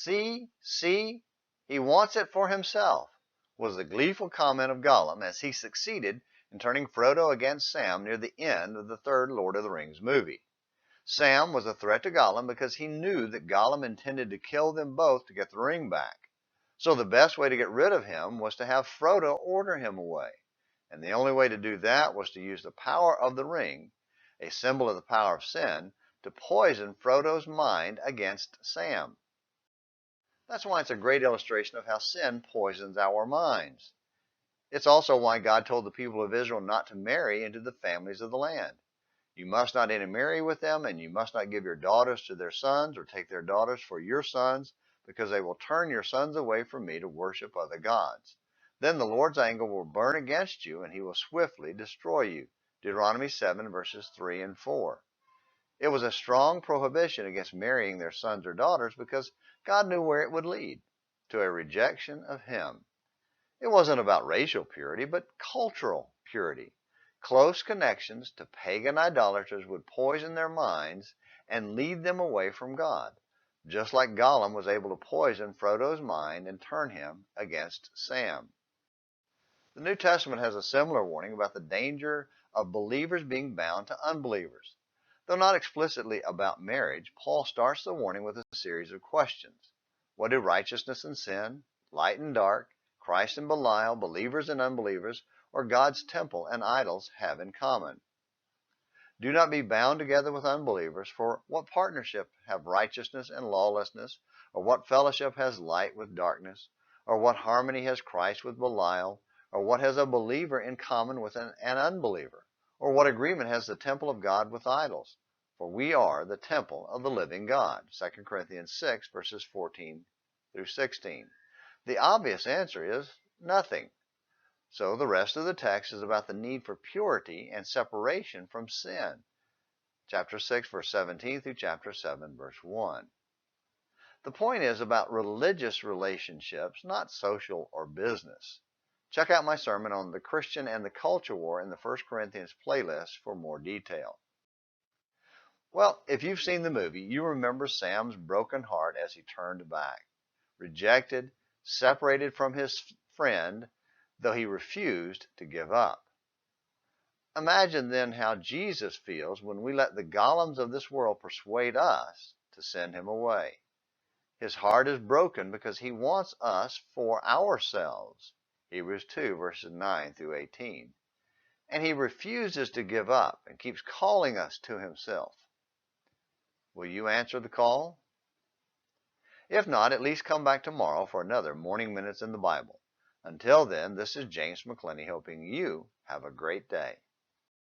See, he wants it for himself," was the gleeful comment of Gollum as he succeeded in turning Frodo against Sam near the end of the third Lord of the Rings movie. Sam was a threat to Gollum because he knew that Gollum intended to kill them both to get the ring back. So the best way to get rid of him was to have Frodo order him away. And the only way to do that was to use the power of the ring, a symbol of the power of sin, to poison Frodo's mind against Sam. That's why it's a great illustration of how sin poisons our minds. It's also why God told the people of Israel not to marry into the families of the land. You must not intermarry with them, and you must not give your daughters to their sons or take their daughters for your sons, because they will turn your sons away from me to worship other gods. Then the Lord's anger will burn against you, and he will swiftly destroy you. Deuteronomy 7, verses 3 and 4. It was a strong prohibition against marrying their sons or daughters because God knew where it would lead, to a rejection of him. It wasn't about racial purity, but cultural purity. Close connections to pagan idolaters would poison their minds and lead them away from God, just like Gollum was able to poison Frodo's mind and turn him against Sam. The New Testament has a similar warning about the danger of believers being bound to unbelievers. Though not explicitly about marriage, Paul starts the warning with a series of questions. What do righteousness and sin, light and dark, Christ and Belial, believers and unbelievers, or God's temple and idols have in common? Do not be bound together with unbelievers, for what partnership have righteousness and lawlessness, or what fellowship has light with darkness, or what harmony has Christ with Belial, or what has a believer in common with an unbeliever, or what agreement has the temple of God with idols? For we are the temple of the living God. 2 Corinthians 6, verses 14 through 16. The obvious answer is nothing. So the rest of the text is about the need for purity and separation from sin. Chapter 6, verse 17 through chapter 7, verse 1. The point is about religious relationships, not social or business. Check out my sermon on the Christian and the culture war in the 1 Corinthians playlist for more detail. Well, if you've seen the movie, you remember Sam's broken heart as he turned back. Rejected, separated from his friend, though he refused to give up. Imagine then how Jesus feels when we let the Gollums of this world persuade us to send him away. His heart is broken because he wants us for ourselves. Hebrews 2, verses 9 through 18. And he refuses to give up and keeps calling us to himself. Will you answer the call? If not, at least come back tomorrow for another Morning Minutes in the Bible. Until then, this is James McClenny hoping you have a great day.